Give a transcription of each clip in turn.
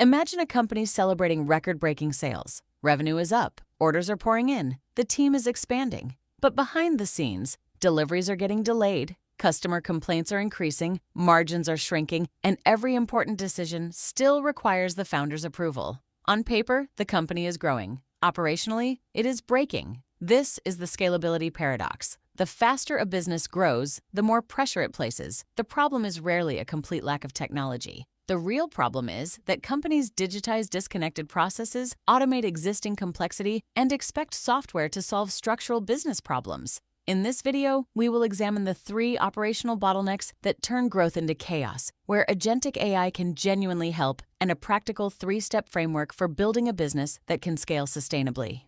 Imagine a company celebrating record-breaking sales. Revenue is up, orders are pouring in, the team is expanding. But behind the scenes, deliveries are getting delayed, customer complaints are increasing, margins are shrinking, and every important decision still requires the founder's approval. On paper, the company is growing. Operationally, it is breaking. This is the scalability paradox. The faster a business grows, the more pressure it places. The problem is rarely a complete lack of technology. The real problem is that companies digitize disconnected processes, automate existing complexity, and expect software to solve structural business problems. In this video, we will examine the 3 operational bottlenecks that turn growth into chaos, where agentic AI can genuinely help, and a practical 3-step framework for building a business that can scale sustainably.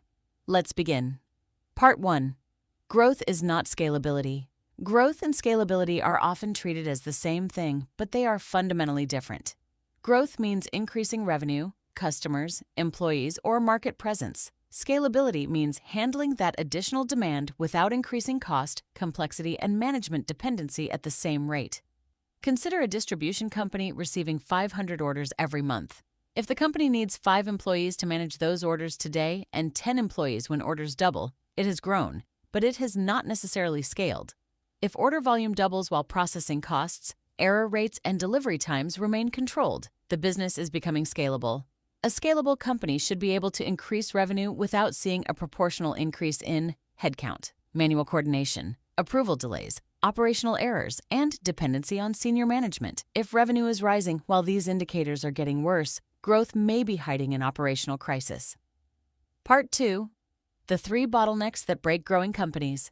Let's begin. Part 1. Growth is not scalability. Growth and scalability are often treated as the same thing, but they are fundamentally different. Growth means increasing revenue, customers, employees, or market presence. Scalability means handling that additional demand without increasing cost, complexity, and management dependency at the same rate. Consider a distribution company receiving 500 orders every month. If the company needs 5 employees to manage those orders today and 10 employees when orders double, it has grown, but it has not necessarily scaled. If order volume doubles while processing costs, error rates and delivery times remain controlled. The business is becoming scalable. A scalable company should be able to increase revenue without seeing a proportional increase in headcount, manual coordination, approval delays, operational errors, and dependency on senior management. If revenue is rising while these indicators are getting worse, growth may be hiding an operational crisis. Part 2. The 3 bottlenecks that break growing companies.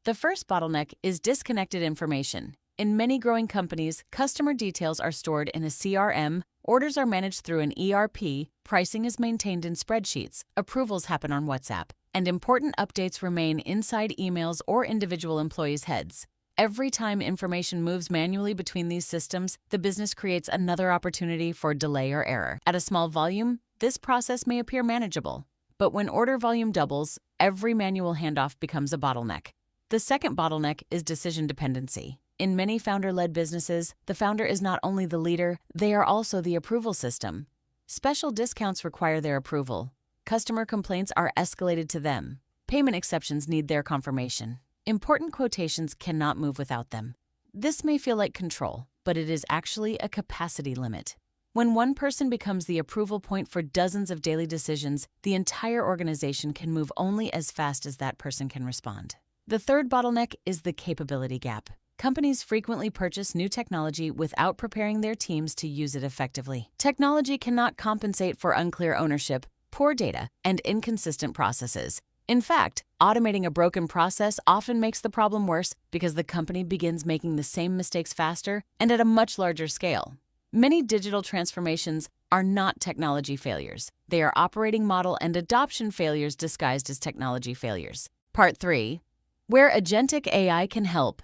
The first bottleneck is disconnected information. In many growing companies, customer details are stored in a CRM, orders are managed through an ERP, pricing is maintained in spreadsheets, approvals happen on WhatsApp, and important updates remain inside emails or individual employees' heads. Every time information moves manually between these systems, the business creates another opportunity for delay or error. At a small volume, this process may appear manageable, but when order volume doubles, every manual handoff becomes a bottleneck. The second bottleneck is decision dependency. In many founder-led businesses, the founder is not only the leader, they are also the approval system. Special discounts require their approval. Customer complaints are escalated to them. Payment exceptions need their confirmation. Important quotations cannot move without them. This may feel like control, but it is actually a capacity limit. When one person becomes the approval point for dozens of daily decisions, the entire organization can move only as fast as that person can respond. The third bottleneck is the capability gap. Companies frequently purchase new technology without preparing their teams to use it effectively. Technology cannot compensate for unclear ownership, poor data, and inconsistent processes. In fact, automating a broken process often makes the problem worse because the company begins making the same mistakes faster and at a much larger scale. Many digital transformations are not technology failures. They are operating model and adoption failures disguised as technology failures. Part 3. Where agentic AI can help.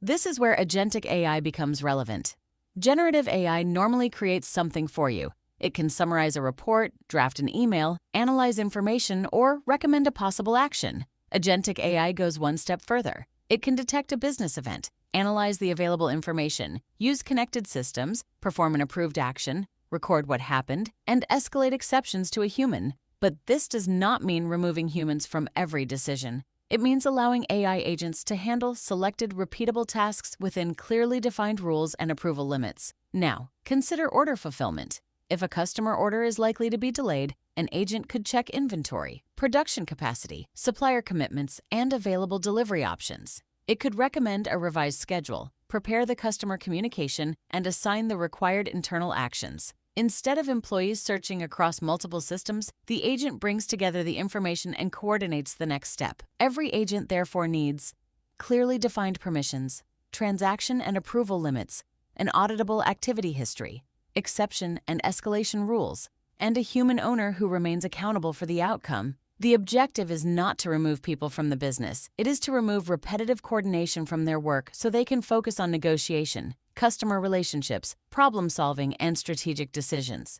This is where agentic AI becomes relevant. Generative AI normally creates something for you. It can summarize a report, draft an email, analyze information, or recommend a possible action. Agentic AI goes one step further. It can detect a business event, analyze the available information, use connected systems, perform an approved action, record what happened, and escalate exceptions to a human. But this does not mean removing humans from every decision. It means allowing AI agents to handle selected repeatable tasks within clearly defined rules and approval limits. Now, consider order fulfillment. If a customer order is likely to be delayed, an agent could check inventory, production capacity, supplier commitments, and available delivery options. It could recommend a revised schedule, prepare the customer communication, and assign the required internal actions. Instead of employees searching across multiple systems, the agent brings together the information and coordinates the next step. Every agent therefore needs clearly defined permissions, transaction and approval limits, an auditable activity history, exception and escalation rules, and a human owner who remains accountable for the outcome. The objective is not to remove people from the business. It is to remove repetitive coordination from their work so they can focus on negotiation, customer relationships, problem-solving, and strategic decisions.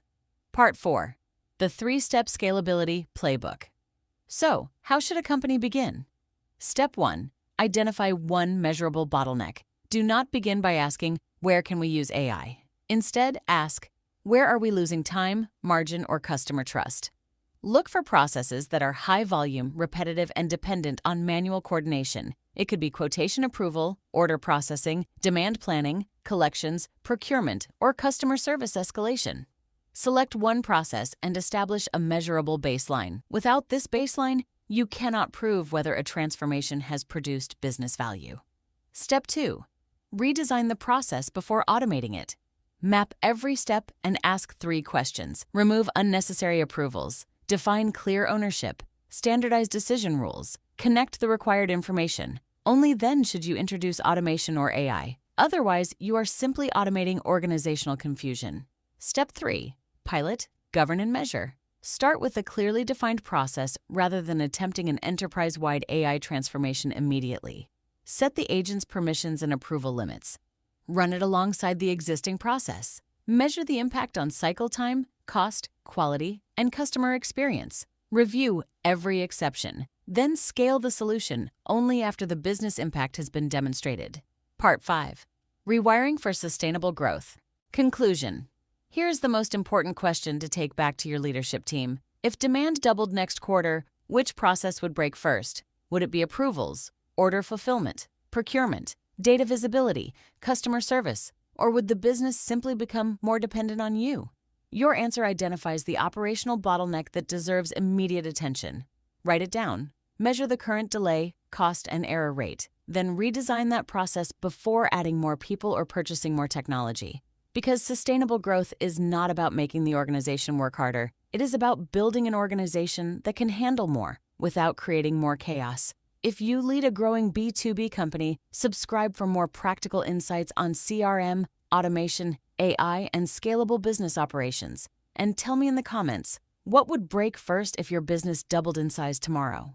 Part 4. The 3-step scalability playbook. So, how should a company begin? Step 1. Identify one measurable bottleneck. Do not begin by asking, where can we use AI? Instead, ask, Where are we losing time, margin, or customer trust? Look for processes that are high volume, repetitive, and dependent on manual coordination. It could be quotation approval, order processing, demand planning, collections, procurement, or customer service escalation. Select one process and establish a measurable baseline. Without this baseline, you cannot prove whether a transformation has produced business value. Step 2. Redesign the process before automating it. Map every step and ask 3 questions. Remove unnecessary approvals. Define clear ownership. Standardize decision rules. Connect the required information. Only then should you introduce automation or AI. Otherwise, you are simply automating organizational confusion. Step 3. Pilot, govern, and measure. Start with a clearly defined process rather than attempting an enterprise-wide AI transformation immediately. Set the agent's permissions and approval limits. Run it alongside the existing process. Measure the impact on cycle time, cost, quality, and customer experience. Review every exception. Then scale the solution only after the business impact has been demonstrated. Part 5. Rewiring for sustainable growth. Conclusion. Here's the most important question to take back to your leadership team. If demand doubled next quarter, which process would break first? Would it be approvals, order fulfillment, procurement, data visibility, customer service, or would the business simply become more dependent on you? Your answer identifies the operational bottleneck that deserves immediate attention. Write it down. Measure the current delay, cost, and error rate. Then redesign that process before adding more people or purchasing more technology. Because sustainable growth is not about making the organization work harder. It is about building an organization that can handle more without creating more chaos. If you lead a growing B2B company, subscribe for more practical insights on CRM, automation, AI, and scalable business operations. And tell me in the comments, what would break first if your business doubled in size tomorrow?